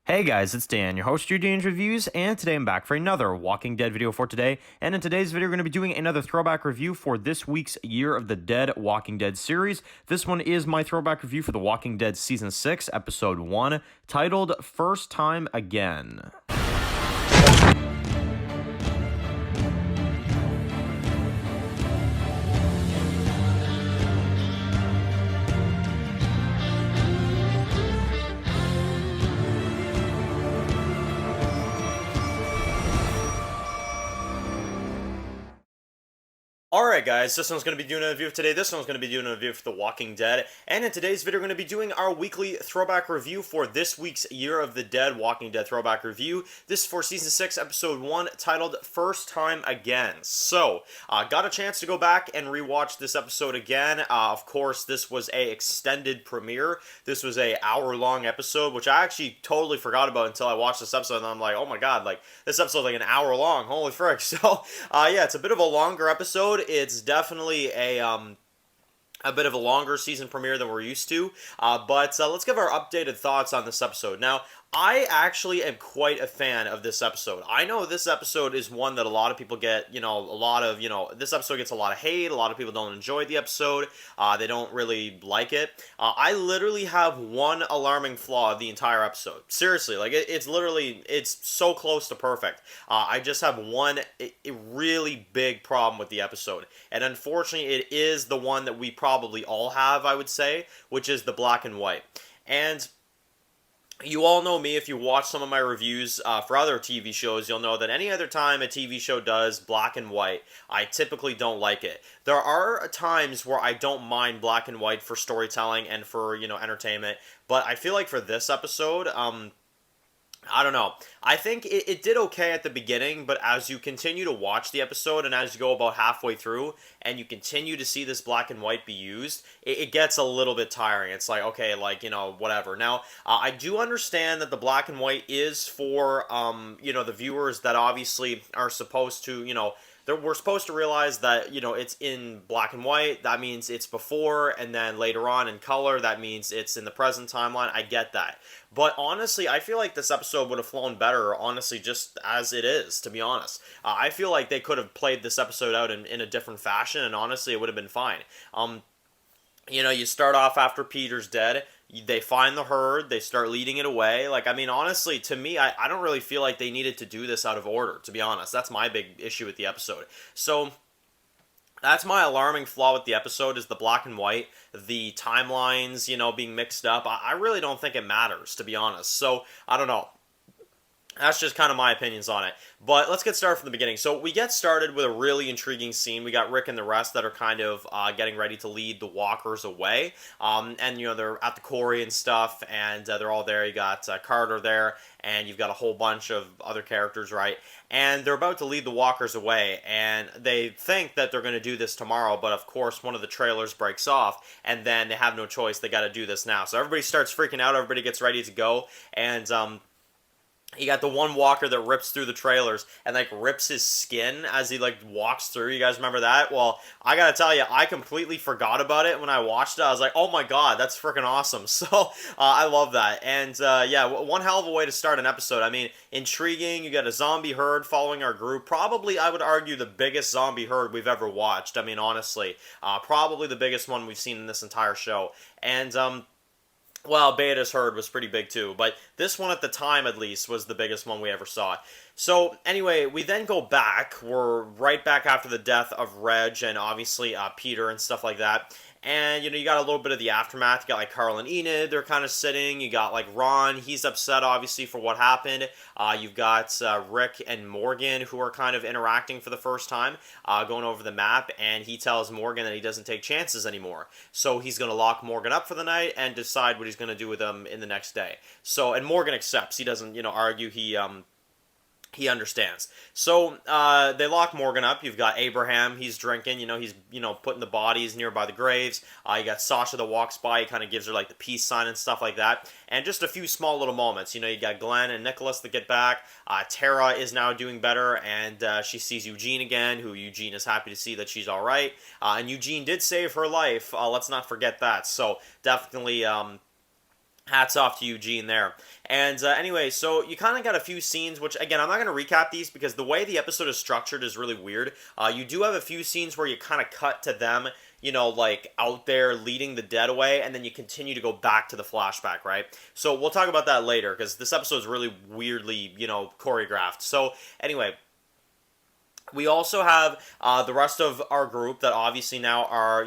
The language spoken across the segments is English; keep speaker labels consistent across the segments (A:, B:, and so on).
A: Hey guys, it's Dan, your host of your Dan's Reviews, and today I'm back for another Walking Dead video for today. And in today's video, we're going to be doing another throwback review for this week's Year of the Dead Walking Dead series. This one is my throwback review for The Walking Dead Season 6, Episode 1, titled First Time Again. Alright guys, this one's going to be doing a review today, this one's going to be doing a review for The Walking Dead, and in today's video we're going to be doing our weekly throwback review for this week's Year of the Dead Walking Dead throwback review. This is for Season 6, Episode 1, titled First Time Again. So, got a chance to go back and rewatch this episode again. Of course, this was a extended premiere. This was a hour-long episode, which I actually totally forgot about until I watched this episode, and I'm like, oh my god, like, this episode's like an hour long, holy frick. So, yeah, it's a bit of a longer episode. It's definitely a bit of a longer season premiere than we're used to, but let's give our updated thoughts on this episode. Now, I actually am quite a fan of this episode. I know this episode is one that a lot of people get, this episode gets a lot of hate. A lot of people don't enjoy the episode. They don't really like it. I literally have one alarming flaw of the entire episode. Seriously, like, it's so close to perfect. I just have one really big problem with the episode. And unfortunately, it is the one that we probably all have, I would say, which is the black and white. And you all know me. If you watch some of my reviews for other TV shows, you'll know that any other time a TV show does black and white, I typically don't like it. There are times where I don't mind black and white for storytelling and for, entertainment, but I feel like for this episode, I don't know. I think it did okay at the beginning, but as you continue to watch the episode and as you go about halfway through and you continue to see this black and white be used, it gets a little bit tiring. It's like, okay, like, whatever. Now, I do understand that the black and white is for, the viewers that obviously are supposed to, we're supposed to realize that, it's in black and white. That means it's before, and then later on in color, that means it's in the present timeline. I get that. But honestly, I feel like this episode would have flown better, honestly, just as it is, to be honest. I feel like they could have played this episode out in a different fashion, and honestly, it would have been fine. You start off after Peter's dead. They find the herd, they start leading it away. Like, I mean, honestly, to me, I don't really feel like they needed to do this out of order, to be honest. That's my big issue with the episode. So, that's my alarming flaw with the episode, is the black and white, the timelines, being mixed up. I really don't think it matters, to be honest. So, I don't know. That's just kind of my opinions on it. But let's get started from the beginning. So we get started with a really intriguing scene. We got Rick and the rest that are kind of getting ready to lead the walkers away. And, they're at the quarry and stuff, and they're all there. You got Carter there, and you've got a whole bunch of other characters, right? And they're about to lead the walkers away, and they think that they're going to do this tomorrow, but of course one of the trailers breaks off, and then they have no choice. They got to do this now. So everybody starts freaking out. Everybody gets ready to go, and you got the one walker that rips through the trailers and, like, rips his skin as he, like, walks through. You guys remember that? Well, I gotta tell you, I completely forgot about it when I watched it. I was like, oh my god, that's freaking awesome. So, I love that. And, yeah, one hell of a way to start an episode. I mean, intriguing. You got a zombie herd following our group. Probably, I would argue, the biggest zombie herd we've ever watched. I mean, honestly. Probably the biggest one we've seen in this entire show. And, well, Beta's herd was pretty big too, but this one at the time, at least, was the biggest one we ever saw. So, anyway, we then go back. We're right back after the death of Reg and obviously Peter and stuff like that. And, you got a little bit of the aftermath. You got, like, Carl and Enid, they're kind of sitting. You got, like, Ron, he's upset, obviously, for what happened. You've got Rick and Morgan, who are kind of interacting for the first time, going over the map, and he tells Morgan that he doesn't take chances anymore. So he's going to lock Morgan up for the night and decide what he's going to do with him in the next day. So, and Morgan accepts. He doesn't, argue. He understands. So, they lock Morgan up. You've got Abraham. He's drinking. He's, putting the bodies nearby the graves. You got Sasha that walks by. He kind of gives her, like, the peace sign and stuff like that. And just a few small little moments. You got Glenn and Nicholas that get back. Tara is now doing better, and she sees Eugene again, who Eugene is happy to see that she's all right. And Eugene did save her life. Let's not forget that. So, definitely, hats off to Eugene there. And anyway, so you kind of got a few scenes, which again, I'm not going to recap these because the way the episode is structured is really weird. You do have a few scenes where you kind of cut to them, like out there leading the dead away, and then you continue to go back to the flashback, right? So we'll talk about that later because this episode is really weirdly, choreographed. So anyway, we also have the rest of our group that obviously now are,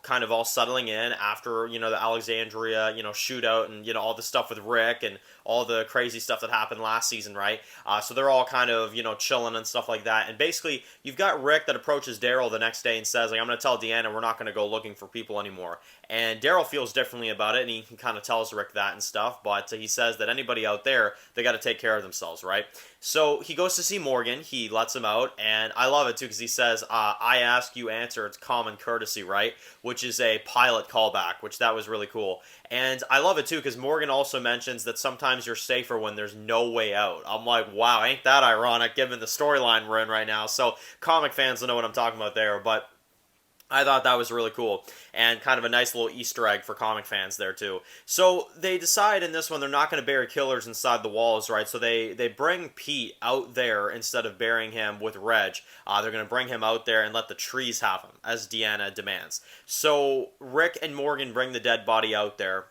A: kind of all settling in after, the Alexandria, shootout and, all the stuff with Rick and all the crazy stuff that happened last season, right? So they're all kind of, chilling and stuff like that. And basically, you've got Rick that approaches Daryl the next day and says, like, I'm going to tell Deanna we're not going to go looking for people anymore. And Daryl feels differently about it, and he kind of tells Rick that and stuff, but he says that anybody out there, they got to take care of themselves, right? So he goes to see Morgan, he lets him out, and I love it too, because he says, I ask, you answer, it's common courtesy, right? Which is a pilot callback, which that was really cool. And I love it too, because Morgan also mentions that sometimes you're safer when there's no way out. I'm like, wow, ain't that ironic, given the storyline we're in right now. So comic fans will know what I'm talking about there, but I thought that was really cool, and kind of a nice little Easter egg for comic fans there, too. So they decide in this one they're not going to bury killers inside the walls, right? So they bring Pete out there instead of burying him with Reg. They're going to bring him out there and let the trees have him, as Deanna demands. So Rick and Morgan bring the dead body out there.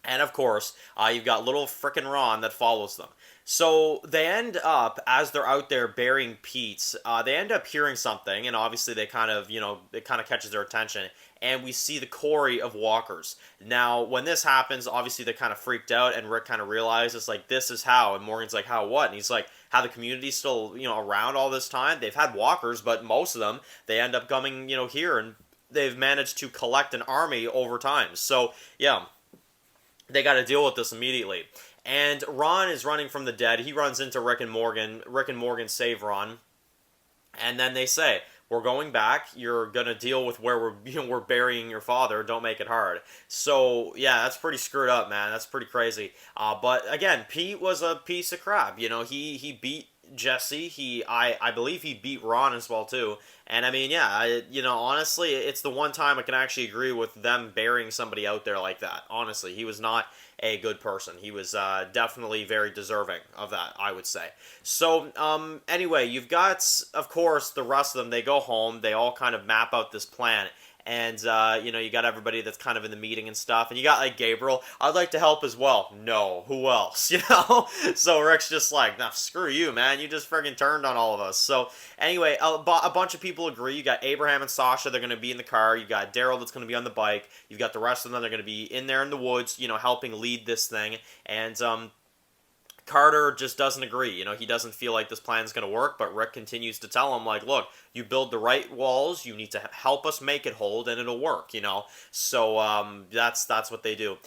A: And of course, you've got little frickin' Ron that follows them. So they end up, as they're out there burying Pete, they end up hearing something, and obviously they kind of, it kind of catches their attention, and we see the quarry of walkers. Now, when this happens, obviously they're kind of freaked out, and Rick kind of realizes, like, this is how, and Morgan's like, how what? And he's like, how the community's still, around all this time? They've had walkers, but most of them, they end up coming, here, and they've managed to collect an army over time. So, yeah, they got to deal with this immediately. And Ron is running from the dead. He runs into Rick and Morgan. Rick and Morgan save Ron. And then they say, we're going back. You're going to deal with where we're burying your father. Don't make it hard. So, yeah, that's pretty screwed up, man. That's pretty crazy. But, again, Pete was a piece of crap. He beat Jesse. I believe he beat Ron as well, too. And, I mean, yeah, honestly, it's the one time I can actually agree with them burying somebody out there like that. Honestly, he was not a good person. He was definitely very deserving of that, I would say. So, anyway, you've got, of course, the rest of them. They go home. They all kind of map out this plan. And, you got everybody that's kind of in the meeting and stuff. And you got, like, Gabriel. I'd like to help as well. No. Who else? So Rick's just like, nah, screw you, man. You just friggin' turned on all of us. So, anyway, a bunch of people agree. You got Abraham and Sasha. They're going to be in the car. You got Daryl that's going to be on the bike. You've got the rest of them. They're going to be in there in the woods, helping lead this thing. And, Carter just doesn't agree. He doesn't feel like this plan's going to work, but Rick continues to tell him, like, look, you build the right walls, you need to help us make it hold, and it'll work, So, that's what they do.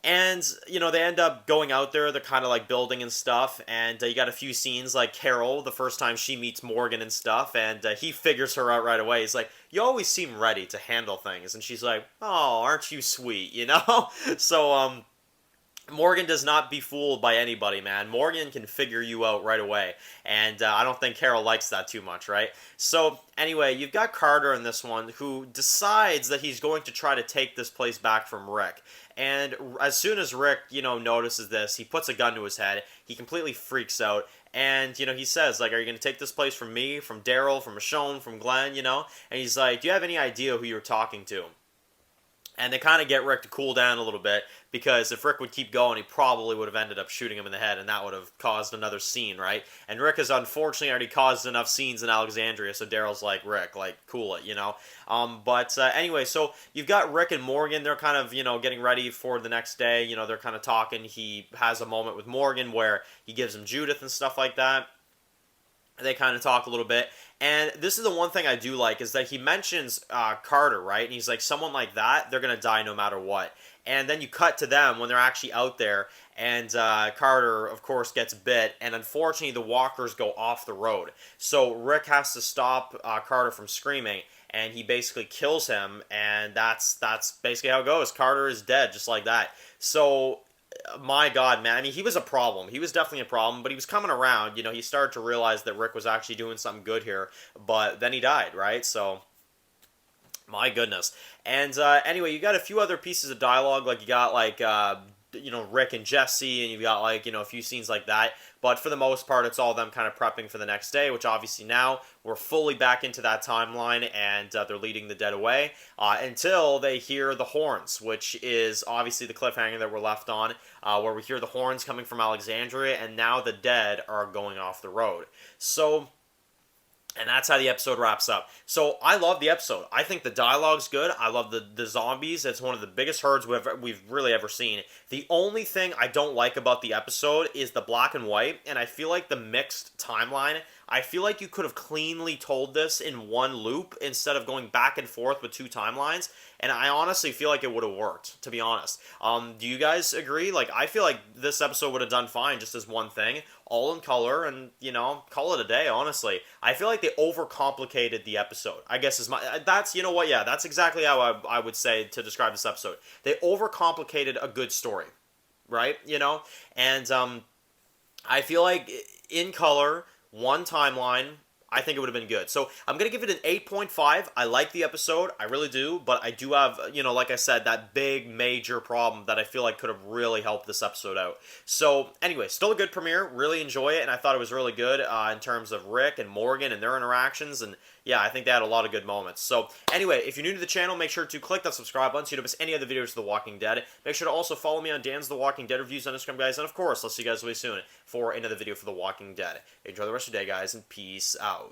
A: And, they end up going out there, they're kind of like building and stuff, and you got a few scenes like Carol, the first time she meets Morgan and stuff, and he figures her out right away. He's like, you always seem ready to handle things, and she's like, oh, aren't you sweet, So, Morgan does not be fooled by anybody, man. Morgan can figure you out right away. And I don't think Carol likes that too much, right? So, anyway, you've got Carter in this one who decides that he's going to try to take this place back from Rick. And as soon as Rick, notices this, he puts a gun to his head. He completely freaks out. And, he says, like, are you going to take this place from me, from Daryl, from Michonne, from Glenn, And he's like, do you have any idea who you're talking to? And they kind of get Rick to cool down a little bit, because if Rick would keep going, he probably would have ended up shooting him in the head, and that would have caused another scene, right? And Rick has unfortunately already caused enough scenes in Alexandria, so Daryl's like, Rick, like, cool it, But anyway, so you've got Rick and Morgan. They're kind of, getting ready for the next day. They're kind of talking. He has a moment with Morgan where he gives him Judith and stuff like that. They kind of talk a little bit. And this is the one thing I do like, is that he mentions Carter, right? And he's like, someone like that, they're going to die no matter what. And then you cut to them when they're actually out there, and Carter, of course, gets bit, and unfortunately the walkers go off the road. So Rick has to stop Carter from screaming, and he basically kills him, and that's basically how it goes. Carter is dead, just like that. So, my God, man. I mean, he was a problem. He was definitely a problem, but he was coming around. He started to realize that Rick was actually doing something good here, but then he died, right? So, my goodness. And anyway, you got a few other pieces of dialogue, like you got, like, Rick and Jesse, and you've got like, a few scenes like that. But for the most part, it's all them kind of prepping for the next day, which obviously now we're fully back into that timeline, and they're leading the dead away until they hear the horns, which is obviously the cliffhanger that we're left on, where we hear the horns coming from Alexandria, and now the dead are going off the road. So, and that's how the episode wraps up. So I love the episode. I think the dialogue's good. I love the zombies. It's one of the biggest herds we've really ever seen. The only thing I don't like about the episode is the black and white, and I feel like the mixed timeline. I feel like you could have cleanly told this in one loop instead of going back and forth with two timelines, and I honestly feel like it would have worked, to be honest. Do you guys agree? Like, I feel like this episode would have done fine just as one thing, all in color, and, call it a day, honestly. I feel like they overcomplicated the episode, I guess that's exactly how I would say to describe this episode. They overcomplicated a good story, right? And I feel like in color, one timeline, I think it would have been good. So I'm going to give it an 8.5. I like the episode. I really do. But I do have, like I said, that big major problem that I feel like could have really helped this episode out. So anyway, still a good premiere. Really enjoy it. And I thought it was really good in terms of Rick and Morgan and their interactions. And yeah, I think they had a lot of good moments. So anyway, if you're new to the channel, make sure to click that subscribe button so you don't miss any other videos of The Walking Dead. Make sure to also follow me on Dan's The Walking Dead reviews on Instagram, guys. And of course, I'll see you guys really soon for another video for The Walking Dead. Enjoy the rest of your day, guys, and peace out.